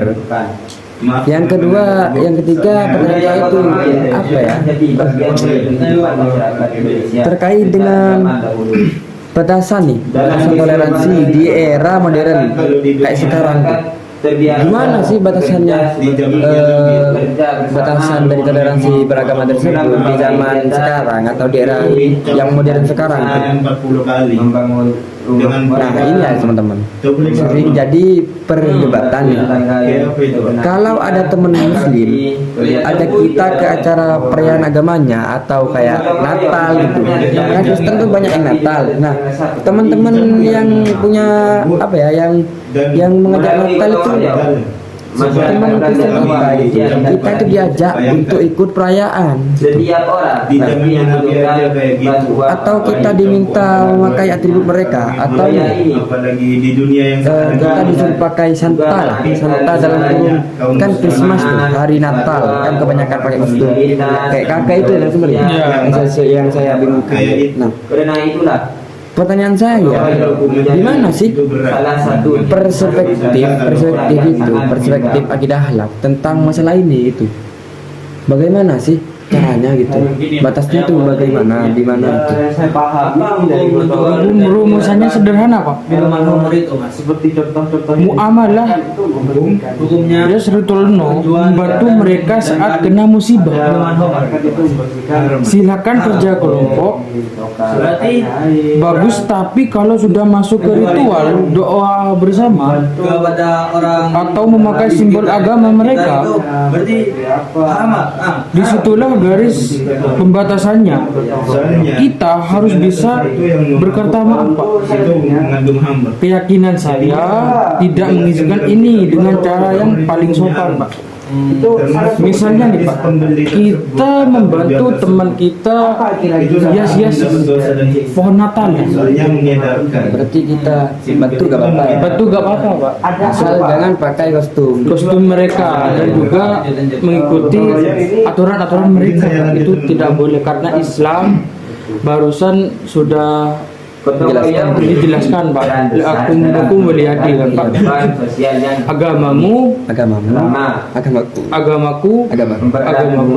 Yang kedua, yang ketiga pertanyaan saya itu apa ya? Terkait dengan batasan nih, batasan toleransi di era modern kayak sekarang tuh. Gimana sih batasannya, batasan dari toleransi beragama tersebut di zaman sekarang atau di era yang modern sekarang? 40 kali membangun dengan Nah ini ya teman-teman, Itu boleh sering jadi perdebatan nih. Kalau ada teman muslim ajak kita ke acara perayaan agamanya atau kayak Natal gitu, kan Kristen tuh banyak yang Natal. Nah teman-teman yang punya apa ya, yang mengajak Natal itu teman Kristen kita gitu. Kita itu diajak untuk ikut perayaan setiap orang Di zamannya Nabi aja kayak gitu. atau kita diminta memakai atribut mereka atau apalagi di dunia yang sekarang kita disuruh pakai Santa lah, Santa dalam kurung kan Christmas tuh, hari Natal kan kebanyakan pakai kostum kayak kakak itu ya sebenarnya yang saya bingungkan. Nah karena itulah pertanyaan saya gimana sih salah satu perspektif akidah akhlak tentang masalah ini itu, bagaimana sih caranya gitu, batasnya tuh bagaimana, di mana itu? Saya paham dari Rumusannya sederhana Pak. Minuman homer itu mas. seperti contoh-contoh Muamalah itu memberikan Hukumnya dia serutulno membantu mereka saat kena musibah. minuman homer. itu membersihkan Silakan kerja kelompok Berarti bagus, tapi kalau sudah masuk ke ritual doa bersama kepada orang atau memakai simbol agama mereka, itu berarti haram. disitulah garis pembatasannya. Soalnya Kita harus bisa berkata maaf Pak. itu mengandung hamba. Keyakinan saya tidak mengizinkan ini dengan cara yang paling sopan Pak. itu Misalnya nih Pak, kita membantu teman kita hias-hias pohon Natal ya. Soalnya mengedarkan. Berarti kita bantu gak apa-apa ya? Bantu gak apa-apa Pak. Asal jangan pakai kostum. Kostum mereka dan juga mengikuti aturan-aturan mereka itu tidak boleh, karena Islam barusan sudah dijelaskan Pak. Aku melihat kan Pak, agamamu, agamaku, agamamu.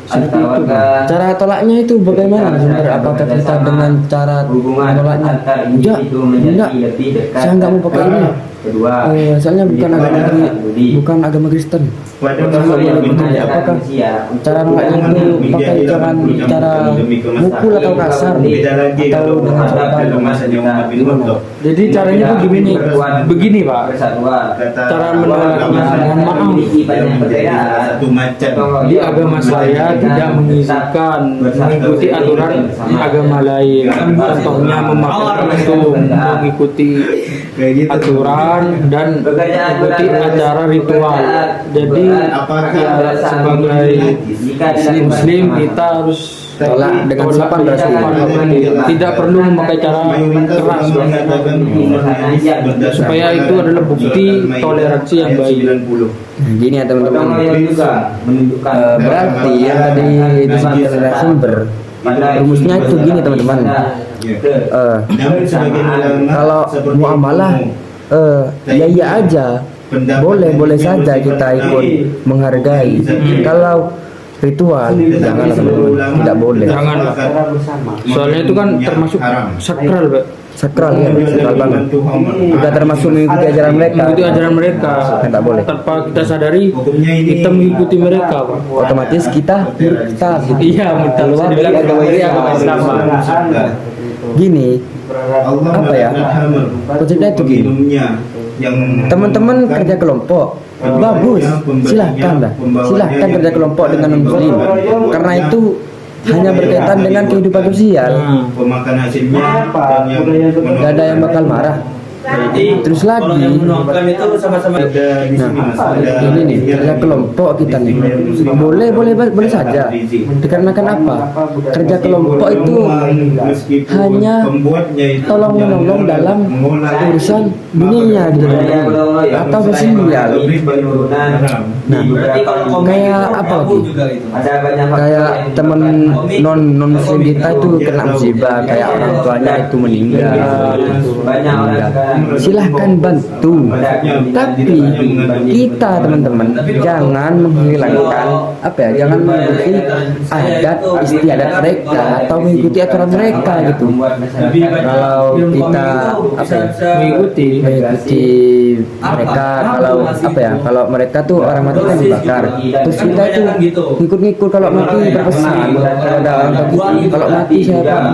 Seperti itu Pak. Cara tolaknya itu bagaimana sebenarnya? Apakah kita dengan cara menolaknya? Enggak, saya nggak mau pakai ini. Soalnya bukan agama Kristen. Apakah cara nolaknya itu pakai cara mukul atau kasar atau dengan sopan? Gimana? Jadi caranya tuh begini Pak. Cara menolaknya dengan maaf. Satu macam. Di agama saya tidak mengizinkan mengikuti aturan agama lain. Contohnya memakai kostum, mengikuti Kayak gitu. aturan dan mengikuti acara ritual. Jadi ya, sebagai muslim kita harus Tolak dengan tolak sopan dengan berarti. sopan. Tidak perlu memakai cara keras supaya itu adalah bukti toleransi yang baik. Nah, gini ya teman-teman. Berarti yang tadi disebut dari sumber rumusnya itu gini teman-teman. Kalau muamalah ya iya aja, boleh saja kita ikut menghargai. Kalau ritual janganlah teman-teman, tidak boleh. Jangan Pak. Soalnya itu kan termasuk sakral Pak. Sakral ya, sakral banget. Kita termasuk mengikuti ajaran mereka. Mengikuti ajaran mereka. Tidak boleh. Tanpa kita sadari kita mengikuti mereka Pak. Otomatis kita murtad gitu. Iya, Keluar dari dibilang agama dari Islam. agama Islam. Gini, apa ya? Konsepnya itu gini. Teman-teman kerja kelompok bagus, silahkan kerja kelompok dengan muslim, karena itu hanya berkaitan dengan kehidupan sosial. Pemakan hasilnya Gak ada yang bakal marah. Terus lagi, Kalau yang menonton itu sama-sama ada di sini Mas. nah Ada ini nih kerja kelompok kita nih, boleh saja. Dikarenakan apa? Kerja kelompok itu hanya tolong menolong dalam urusan dunia gitu atau sosial. Nah, kayak apa lagi? Kayak temen non muslim kita itu kena musibah, kayak orang tuanya itu meninggal. silahkan bantu. Tapi kita teman-teman jangan menghilangkan apa ya, jangan mengikuti adat istiadat mereka atau mengikuti aturan mereka gitu. Kalau kita apa ya, mengikuti mereka, kalau apa ya, kalau mereka tuh orang mati kan dibakar, terus kita tuh ngikut-ngikut kalau mati berpesan kepada orang tua, kalau mati siapa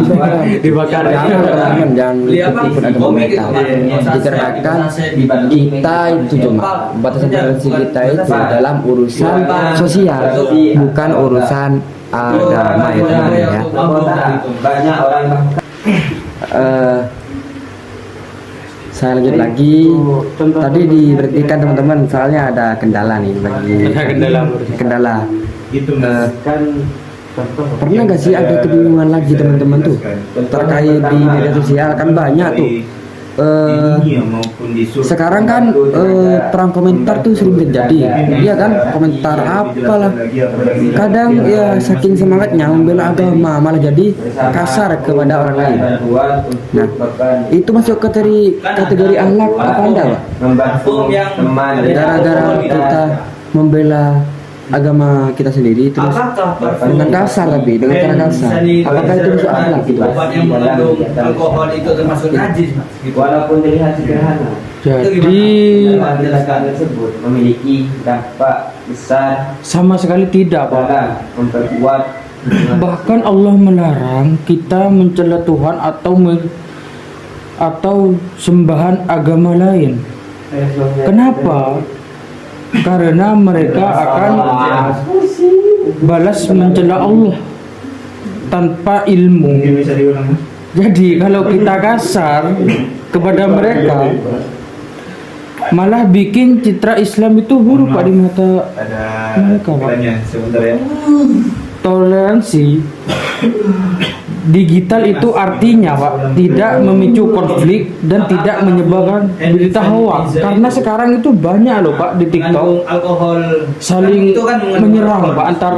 dibakar. Jangan teman-teman, jangan ikut agama mereka, dikarenakan kita itu cuma batasan toleransi kita itu dalam urusan sosial, bukan urusan agama ya teman ya. Banyak orang Saya lanjut lagi. Tadi diberhentikan teman-teman, soalnya ada kendala nih bagi kendala. Itu Kan contoh Pernah gak sih ada kebingungan lagi teman-teman tuh terkait di media sosial? Kan banyak tuh. Sekarang kan perang komentar tuh sering terjadi, iya kan? Komentar apalah, kadang ya saking semangatnya membela agama malah jadi kasar kepada orang lain. Nah, itu masuk kategori akhlak apa anda, Pak? membantu teman. Gara-gara kita membela agama kita sendiri terus dengan kasar, tapi dengan cara kasar, apakah itu masuk akhlak gitu? Obat yang mengandung alkohol itu termasuk najis, Mas. Gitu. Walaupun terlihat sederhana, Jadi tindakan tersebut memiliki dampak besar Sama sekali tidak, Pak. dalam memperkuat Bahkan Allah melarang kita mencela Tuhan atau sembahan agama lain. Kenapa? Karena mereka akan balas mencela Allah tanpa ilmu. Mungkin bisa diulang. Jadi kalau kita kasar kepada mereka, malah bikin citra Islam itu buruk, Pak, di mata Ada mereka, Pak. pertanyaan sebentar ya. Toleransi digital itu artinya, Pak, tidak memicu konflik dan tidak menyebarkan berita hoax. Karena sekarang itu banyak loh, Pak, di TikTok Mengandung alkohol saling itu kan mengandung menyerang, alkohol. Pak, antar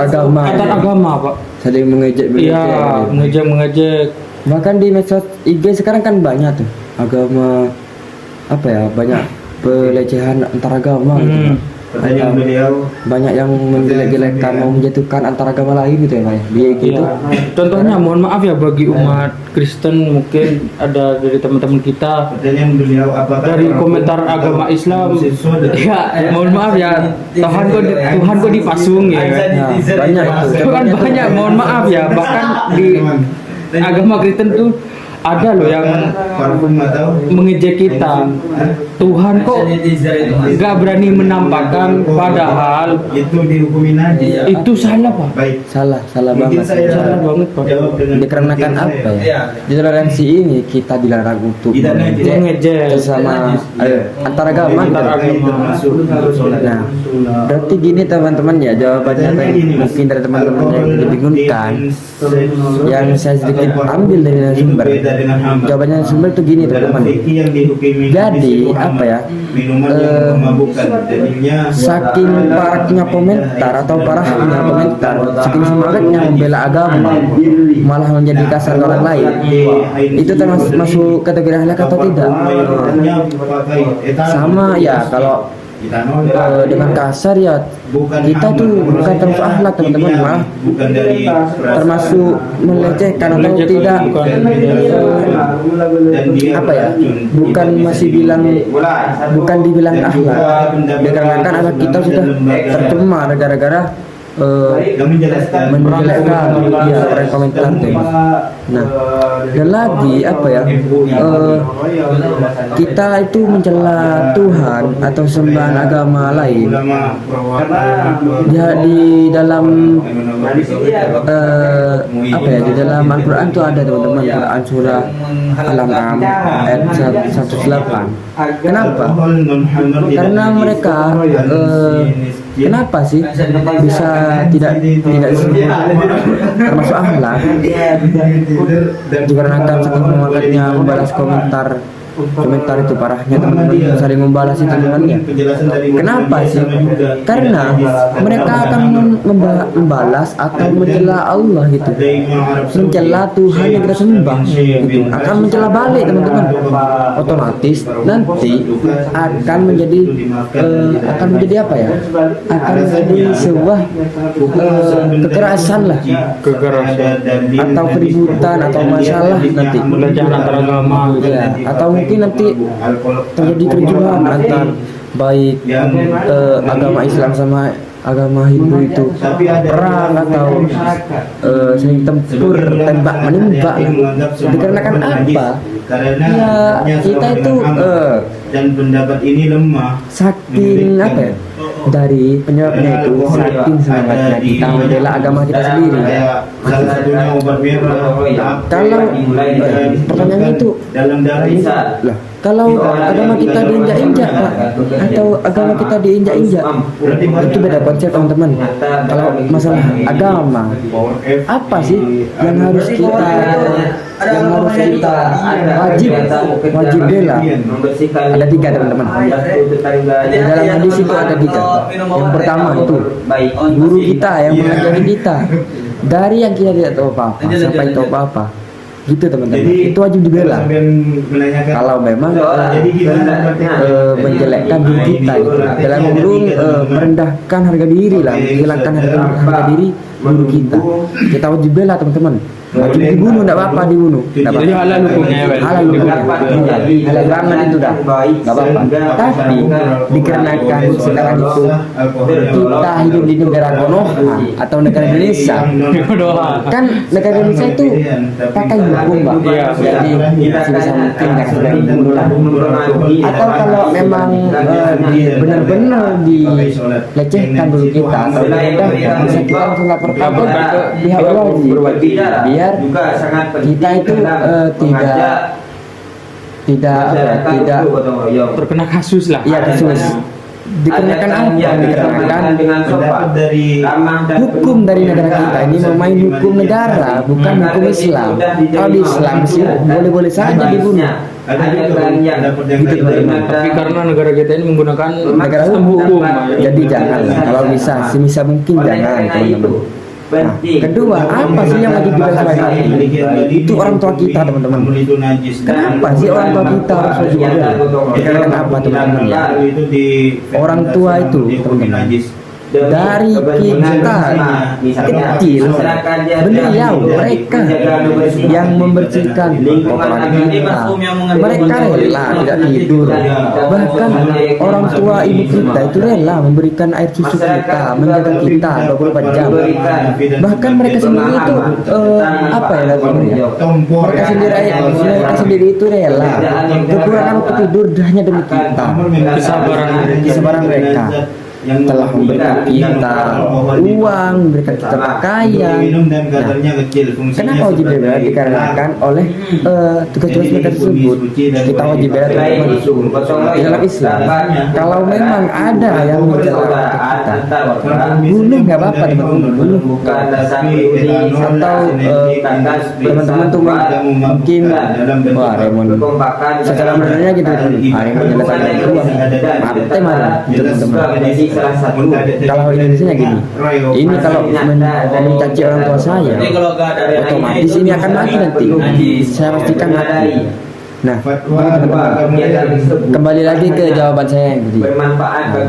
agama, agama, Pak. saling mengejek. Iya, mengejek. Bahkan di medsos IG sekarang kan banyak tuh agama apa ya, banyak pelecehan antar agama gitu. Pertanyaan beliau, Banyak yang menjelek-jelekan, mau menjatuhkan antar agama lain gitu ya, Pak, dia gitu. Iya. Contohnya, mohon maaf ya bagi umat Kristen, mungkin ada dari teman-teman kita pertanyaan beliau apakah dari orang komentar tua agama atau Islam. siswa dari- Ya, mohon maaf ya, Tuhan kok dipasung ya. Nah, banyak itu. Itu kan banyak, mohon maaf ya, bahkan di agama Kristen tuh ada loh yang parfum atau mengejek kita. Tuhan kok Sanitizer itu, Mas. nggak berani menampakkan, padahal itu dihukumin aja. itu salah, Pak. Baik, salah mungkin banget. saya Salah banget, Pak. jawab dengan Dikarenakan pengertian apa saya. ya? Di toleransi ini kita dilarang untuk Tidak najis. Mengejek. sesama antar agama gitu. Antar agama. Termasuk sholat. Nah, berarti gini teman-teman ya, jawabannya mungkin dari teman-teman yang dibingungkan, yang saya sedikit ambil dari sumber. Jawabannya sumber itu gini teman-teman. Jadi apa ya? Minuman yang memabukkan jadinya Saking paraknya komentar atau parahnya komentar, saking semangatnya membela agama, malah menjadi kasar ke orang lain. Itu termasuk masuk kategori akhlak atau tidak? Sama ya, kalau dengan kasar ya kita tuh bukan termasuk akhlak teman-teman, malah bukan dari termasuk melecehkan atau tidak apa ya, bukan masih bilang, bukan dibilang akhlak, dikarenakan akhlak kita sudah tercemar gara-gara menjelekkan ya orang komentar tuh. Nah, dan lagi apa ya, kita itu mencela Tuhan atau sembahan agama lain ya di dalam apa ya, di dalam Al-Quran tuh ada teman-teman, Quran surah Al-An'am ayat 108. Kenapa? Karena mereka kenapa sih bisa tidak disebut termasuk akhlak? Dikarenakan saking semangatnya membalas komentar komentar itu parahnya teman-teman, saling membalas itu temannya. Kenapa sih? Karena mereka akan membalas atau mencela Allah gitu, mencela Tuhan yang kita sembah gitu, akan mencela balik teman-teman. Otomatis nanti akan menjadi apa ya? Akan menjadi sebuah kekerasan lah, atau keributan atau masalah nanti, Belajar antara agama gitu. ya, atau mungkin nanti terjadi kericuhan antar baik agama Islam sama agama Hindu itu, perang atau saling tempur, tembak menembak lah. Dikarenakan apa? Ya kita itu dan pendapat ini lemah. saking apa ya, dari penyebabnya itu saking semangatnya kita membela agama kita sendiri. Salah satunya obat merah. Kalau pertanyaannya itu dalam darah lah, kalau agama kita diinjak-injak Pak, atau agama kita diinjak-injak, itu beda konsep teman-teman. Kalau masalah agama, apa sih yang harus kita wajib bela? Ada 3 teman-teman. Di dalam hadis itu ada 3. Yang pertama itu guru kita yang mengajari kita, dari yang kita tidak tahu apa-apa sampai tahu apa-apa, gitu teman-teman. Itu wajib dibela. Kalau memang menjelekkan diri kita gitu, dalam kurung merendahkan harga diri lah, menghilangkan harga diri guru kita wajib bela teman-teman. Wajib dibunuh, tidak apa-apa dibunuh, tidak apa-apa. Jadi halal hukumnya ya, Pak? Halal hukumnya, halal banget itu dah, nggak apa-apa. Tapi dikarenakan sekarang itu kita hidup di negara Konoha atau negara Indonesia, kan negara Indonesia itu pakai hukum Pak. Jadi sebisa mungkin jangan sampai dibunuh lah. Atau kalau memang benar-benar dilecehkan dulu kita atau direndahkan, bisa kita langsung laporkan ke pihak berwajib, biar kita itu tidak Terkena kasus lah. ya kasus. Dikarenakan apa? Dikarenakan hukum dari negara kita ini memain hukum negara, bukan hukum Islam. Kalau di Islam sih boleh-boleh saja dibunuh. Gitu, Tapi karena negara kita ini menggunakan Negara sistem hukum, jadi jangan, kalau bisa sebisa mungkin jangan teman-teman. Nah, kedua, apa sih yang wajib dibela selain hati? Itu orang tua kita teman-teman. Kenapa sih orang tua kita harus wajib dibela? Dikarenakan apa teman-teman ya? Orang tua itu teman-teman, dari kita kecil, beliau mereka yang membersihkan kotoran kita, mereka rela tidak tidur, bahkan orang tua ibu kita itu rela memberikan air susu kita, menjaga kita 24 jam. Bahkan mereka sendiri itu apa ya namanya, mereka sendiri itu rela kekurangan waktu tidur hanya demi kita. Kesabaran mereka telah memberikan kita uang, memberikan kita pakaian. Nah, kenapa wajib bela? Dikarenakan oleh tugas-tugas mereka tersebut. Kita wajib bela teman-teman. Di dalam Islam, kalau memang ada yang mencela kita, bunuh nggak apa-apa teman-teman, bunuh. Atau teman-teman tuh mungkin wah Raymond secara benernya gitu, Raymond menyelesaikan uang, mati marah gitu teman-teman. Kalau Indonesia gini, ini kalau mencaci orang tua saya, otomatis ini akan mati nanti. Saya pastikan mati. Nah, kembali lagi ke jawaban saya yang tadi.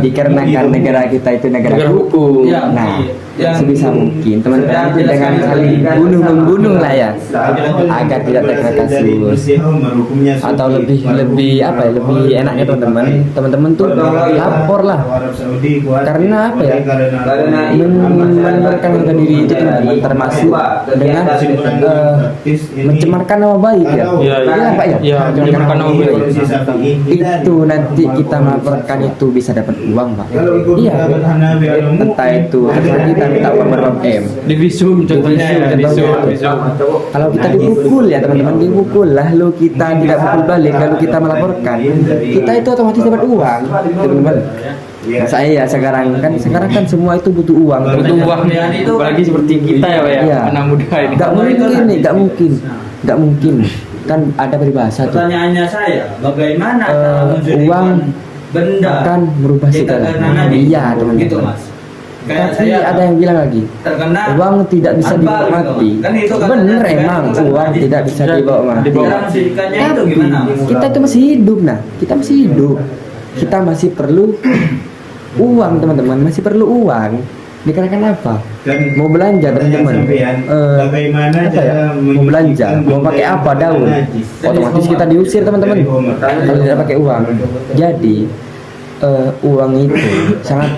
Dikarenakan negara kita itu negara hukum. Nah, sebisa mungkin teman-teman itu dengan saling bunuh-membunuh lah ya, agar tidak terkena kasus. Atau lebih apa ya, lebih enaknya teman-teman tuh lapor lah. Karena apa ya, mencemarkan harga diri itu teman-teman, termasuk dengan mencemarkan nama baik ya. Iya Pak ya. mencemarkan nama baik. Itu nanti kita melaporkan itu bisa dapat uang Pak. Iya. Entah itu kita minta uang berapa M. Divisum contohnya ya, divisum. Kalau kita dipukul ya teman-teman, dipukul lalu kita tidak pukul balik, lalu kita melaporkan, kita itu otomatis dapat uang teman-teman. Nah, saya sekarang kan semua itu butuh uang. Butuh uang ya, apalagi seperti kita ya Pak ya, Iya. anak muda ini. Gak mungkin nih, gak mungkin kan ada peribahasa tuh. Pertanyaannya saya, bagaimana cara menjadikan Uang benda akan merubah segala. Iya, teman-teman. gitu mas. Kayak Tapi saya ada yang bilang lagi, terkena uang tidak bisa tanpa dibawa gitu, mati. Mas. Kan itu katanya Bener saya emang bukan uang hadis. tidak bisa dibawa mati. cara menjadikannya itu Tapi gimana mas? kita itu masih hidup, nah kita masih hidup. Kita masih perlu uang, teman-teman, masih perlu uang. Dikarenakan apa? Dan Mau belanja, pertanyaan teman-teman. sampean, bagaimana Apa ya? cara Mau belanja, menyucikan mau benda pakai yang apa, daun? najis? Otomatis kita diusir, teman-teman. Dari Homer. Kalau tidak pakai uang. Jadi uang itu sangat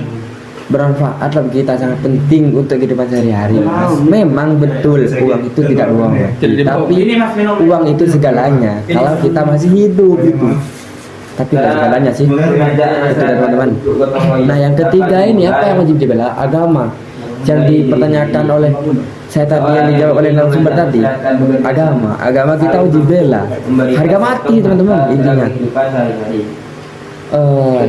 bermanfaat bagi kita, sangat penting untuk kehidupan sehari-hari. Memang betul uang itu tidak uang, tapi Ini mas minum. uang itu segalanya kalau kita masih hidup itu. Tapi tidak segalanya sih, itu kan, teman-teman. Nah yang ketiga ini apa yang wajib dibela? Agama. Yang dipertanyakan oleh saya tadi, yang dijawab oleh narasumber tadi, agama kita wajib bela. Harga mati, teman-teman, intinya.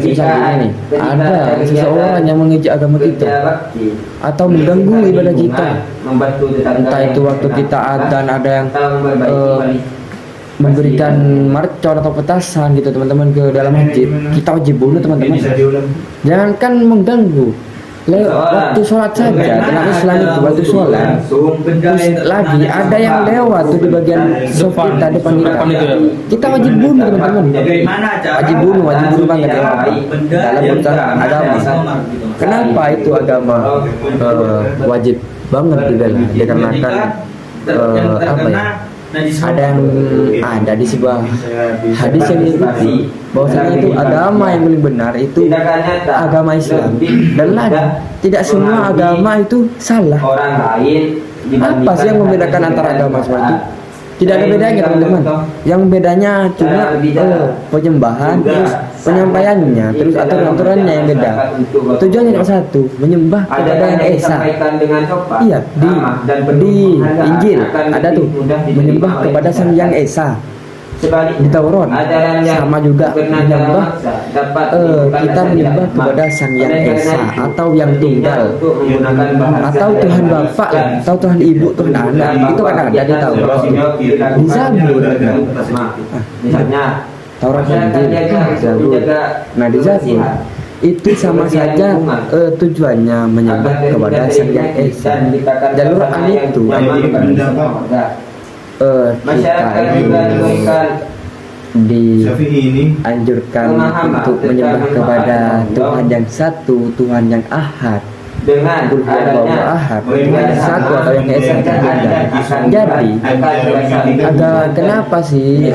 Misalnya ini ada seseorang yang mengejek agama kita atau mengganggu ibadah kita, entah itu waktu kita adzan ada yang memberikan marcon atau petasan gitu, teman-teman, ke dalam masjid, kita wajib bunuh, teman-teman. Bisa diulang. Jangankan mengganggu, waktu sholat saja, dalam Islam itu waktu sholat, terus lagi ada yang lewat tuh di bagian sof kita, depan kita wajib bunuh, teman-teman. Bagaimana cara Wajib bunuh banget ya, benda dalam yang urusan agama. Kenapa itu agama wajib banget dibela? Dikarenakan apa ya? Ada di sebuah hadis yang diikuti bahwasanya itu agama yang paling benar itu agama Islam, dan lagi tidak semua agama itu salah. Orang lain Apa sih yang membedakan antara agama seperti itu? Tidak ada bedanya, teman-teman. Yang bedanya cuma penyembahan, terus penyampaiannya, terus aturan-aturannya yang beda. Tujuannya cuma satu, menyembah kepada yang esa. Iya, di Injil ada tuh, menyembah kepada sang yang esa. Di Taurat sama juga menyembah, kita menyembah kepada sang yang esa atau yang tunggal, atau Tuhan Bapa lah, atau Tuhan Ibu, Tuhan Anak. Itu kan ada di Taurat, di Zabur. Taurat, Injil, Zabur. Nah di Zabur itu sama saja tujuannya menyembah kepada sang yang esa. Jalur itu kita dianjurkan untuk menyembah kepada Tuhan yang satu, Tuhan yang ahad, dengan ahad, Tuhan yang satu atau yang esa ada. Jadi kenapa sih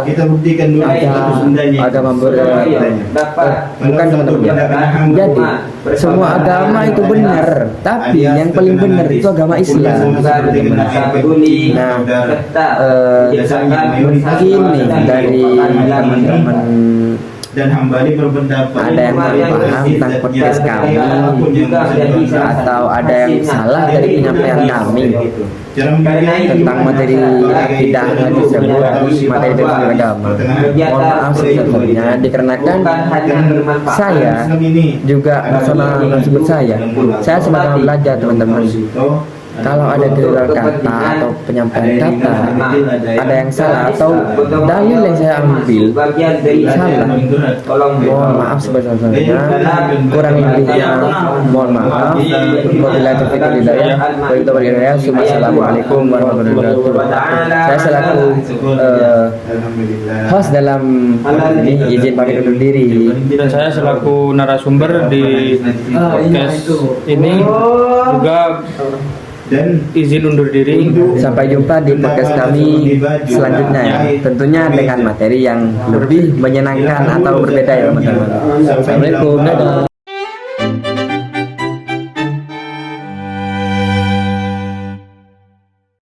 Kita buktikan dulu agama bukan, teman-teman. Jadi semua agama itu benar, tapi yang paling benar itu agama Islam. Nah, mungkin nih dari teman-teman dan hambali berpendapat ada yang kurang paham tentang podcast kami, atau ada yang salah dari penyampaian kami tentang materi tidak hadis tersebut, materi tentang agama. Mohon maaf sebesar-besarnya, dikarenakan saya juga narasumber saya sama-sama belajar, teman-teman. Kalau ada keliru kata atau penyampaian kata, ada yang salah atau dalil yang saya ambil salah, mohon maaf sebesar-besarnya. Kurang lebihnya mohon maaf. Wabillahi taufiq wal hidayah. Wassalamualaikum warahmatullahi wabarakatuh. Saya selaku host dalam ini izin pamit undur diri. Dan saya selaku narasumber di podcast ini juga dan izin undur diri. Sampai jumpa di podcast kami selanjutnya ya. Tentunya dengan materi yang lebih menyenangkan atau berbeda ya, teman-teman. Assalamualaikum. Dadah.